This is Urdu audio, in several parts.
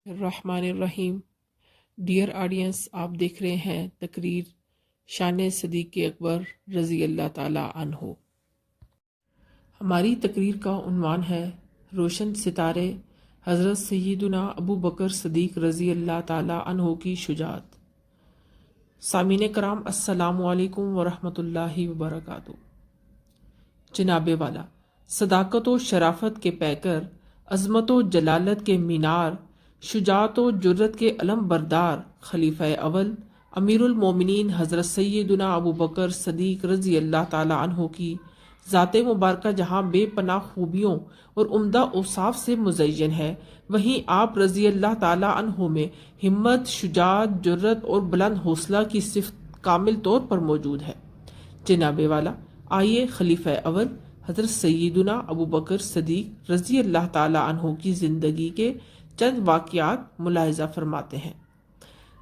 الرحمن الرحیم۔ ڈیئر آڈینس، آپ دیکھ رہے ہیں تقریر شان صدیق اکبر رضی اللہ تعالیٰ عنہ۔ ہماری تقریر کا عنوان ہے روشن ستارے حضرت سیدنا ابو بکر صدیق رضی اللہ تعالیٰ عنہ کی شجاعت۔ سامعین کرام، السلام علیکم ورحمۃ اللہ وبرکاتہ۔ جناب والا، صداقت و شرافت کے پیکر، عظمت و جلالت کے مینار، شجاعت و جرت کے علم بردار، خلیفہ اول امیر المومنین حضرت سیدنا ابو بکر صدیق رضی اللہ تعالی عنہ کی ذات مبارکہ جہاں بے پناہ خوبیوں اور عمدہ اوصاف سے مزین ہے، وہیں آپ رضی اللہ تعالی عنہ میں ہمت، شجاعت، جرت اور بلند حوصلہ کی صفت کامل طور پر موجود ہے۔ جناب والا، آئیے خلیفہ اول حضرت سیدنا ابو بکر صدیق رضی اللہ تعالی عنہ کی زندگی کے چند واقعات ملاحظہ فرماتے ہیں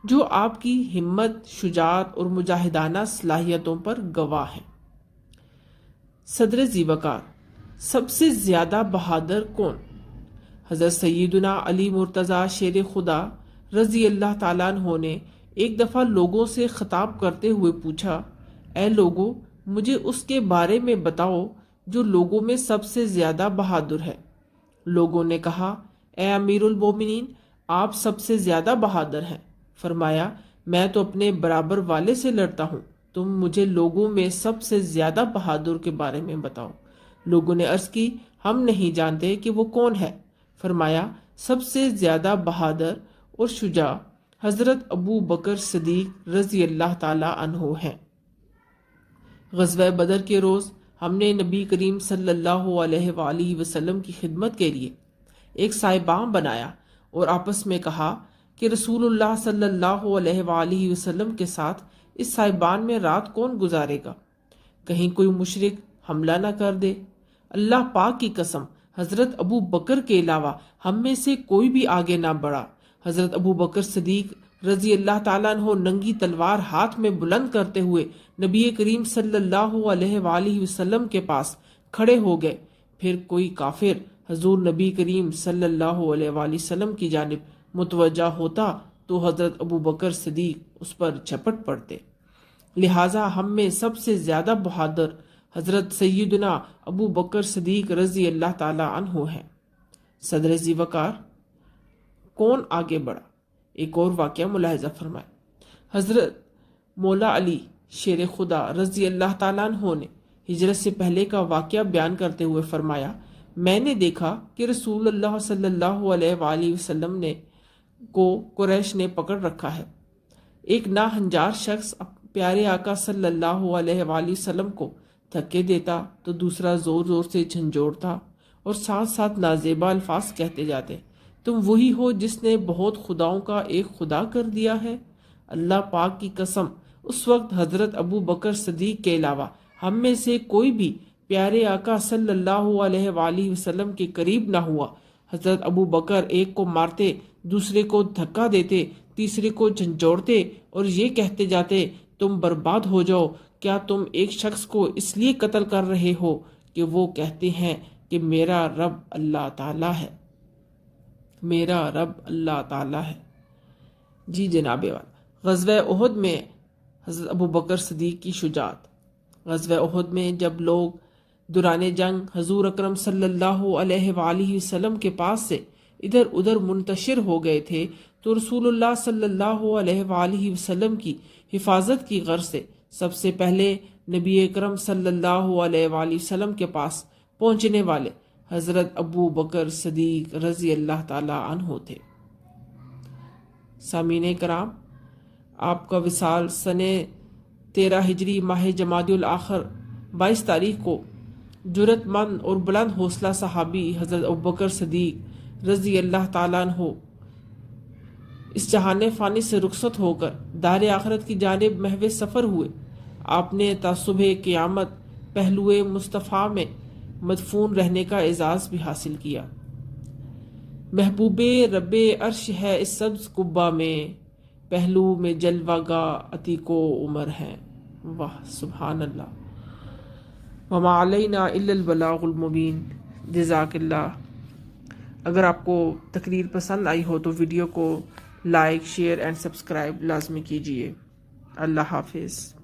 جو آپ کی ہمت، شجاعت اور مجاہدانہ صلاحیتوں پر گواہ ہیں۔ صدر ذیوقار، سب سے زیادہ بہادر کون؟ حضرت سیدنا علی مرتضیٰ شیر خدا رضی اللہ تعالیٰ عنہ نے ایک دفعہ لوگوں سے خطاب کرتے ہوئے پوچھا، اے لوگو، مجھے اس کے بارے میں بتاؤ جو لوگوں میں سب سے زیادہ بہادر ہے۔ لوگوں نے کہا، اے امیر المومنین، آپ سب سے زیادہ بہادر ہیں۔ فرمایا، میں تو اپنے برابر والے سے لڑتا ہوں، تم مجھے لوگوں میں سب سے زیادہ بہادر کے بارے میں بتاؤ۔ لوگوں نے عرض کی، ہم نہیں جانتے کہ وہ کون ہے۔ فرمایا، سب سے زیادہ بہادر اور شجاع حضرت ابو بکر صدیق رضی اللہ تعالی عنہ ہیں۔ غزوہ بدر کے روز ہم نے نبی کریم صلی اللہ علیہ وآلہ وسلم کی خدمت کے لیے ایک سائبان بنایا اور آپس میں کہا کہ رسول اللہ صلی اللہ علیہ وآلہ وسلم کے ساتھ اس سائبان میں رات کون گزارے گا؟ کہیں کوئی مشرک حملہ نہ کر دے۔ اللہ پاک کی قسم، حضرت ابو بکر کے علاوہ ہم میں سے کوئی بھی آگے نہ بڑھا۔ حضرت ابو بکر صدیق رضی اللہ تعالیٰ عنہ ننگی تلوار ہاتھ میں بلند کرتے ہوئے نبی کریم صلی اللہ علیہ وآلہ وسلم کے پاس کھڑے ہو گئے۔ پھر کوئی کافر حضور نبی کریم صلی اللہ علیہ وآلہ وسلم کی جانب متوجہ ہوتا تو حضرت ابو بکر صدیق اس پر جھپٹ پڑتے۔ لہٰذا ہم میں سب سے زیادہ بہادر حضرت سیدنا ابو بکر صدیق رضی اللہ تعالی عنہ ہیں۔ صدر ذیوقار، کون آگے بڑھا؟ ایک اور واقعہ ملاحظہ فرمائے۔ حضرت مولا علی شیر خدا رضی اللہ تعالیٰ عنہ نے ہجرت سے پہلے کا واقعہ بیان کرتے ہوئے فرمایا، میں نے دیکھا کہ رسول اللہ صلی اللہ علیہ وآلہ وسلم کو قریش نے پکڑ رکھا ہے۔ ایک ناہنجار شخص پیارے آقا صلی اللہ علیہ وآلہ وسلم کو دھکے دیتا تو دوسرا زور زور سے جھنجھوڑتا اور ساتھ ساتھ نازیبا الفاظ کہتے جاتے، تم وہی ہو جس نے بہت خداؤں کا ایک خدا کر دیا ہے۔ اللہ پاک کی قسم، اس وقت حضرت ابو بکر صدیق کے علاوہ ہم میں سے کوئی بھی پیارے آقا صلی اللہ علیہ وآلہ وسلم کے قریب نہ ہوا۔ حضرت ابو بکر ایک کو مارتے، دوسرے کو دھکا دیتے، تیسرے کو جھنجھوڑتے اور یہ کہتے جاتے، تم برباد ہو جاؤ۔ کیا تم ایک شخص کو اس لیے قتل کر رہے ہو کہ وہ کہتے ہیں کہ میرا رب اللہ تعالیٰ ہے، میرا رب اللہ تعالیٰ ہے؟ جی جناب والا، غزوہ احد میں حضرت ابو بکر صدیق کی شجاعت۔ غزوہ احد میں جب لوگ دوران جنگ حضور اکرم صلی اللہ علیہ وآلہ وسلم کے پاس سے ادھر ادھر منتشر ہو گئے تھے تو رسول اللہ صلی اللہ علیہ وآلہ وسلم کی حفاظت کی غرض سے سب سے پہلے نبی اکرم صلی اللہ علیہ وآلہ وسلم کے پاس پہنچنے والے حضرت ابو بکر صدیق رضی اللہ تعالی عنہ تھے۔ سامعین کرام، آپ کا وصال سنہ 13 ہجری ماہ جمادی الاخر 22 تاریخ کو جرت مند اور بلند حوصلہ صحابی حضرت ابو بکر صدیق رضی اللہ تعالیٰ عنہ اس جہان فانی سے رخصت ہو کر دار آخرت کی جانب محو سفر ہوئے۔ آپ نے تا صبح قیامت پہلو مصطفیٰ میں مدفون رہنے کا اعزاز بھی حاصل کیا۔ محبوب رب عرش ہے اس سبز قبہ میں، پہلو میں جلوہ گاہ عتیق و عمر ہیں۔ واہ سبحان اللہ۔ وما علینا الا البلاغ المبین۔ جزاک اللہ۔ اگر آپ کو تقریر پسند آئی ہو تو ویڈیو کو لائک، شیئر اینڈ سبسکرائب لازمی کیجیے۔ اللہ حافظ۔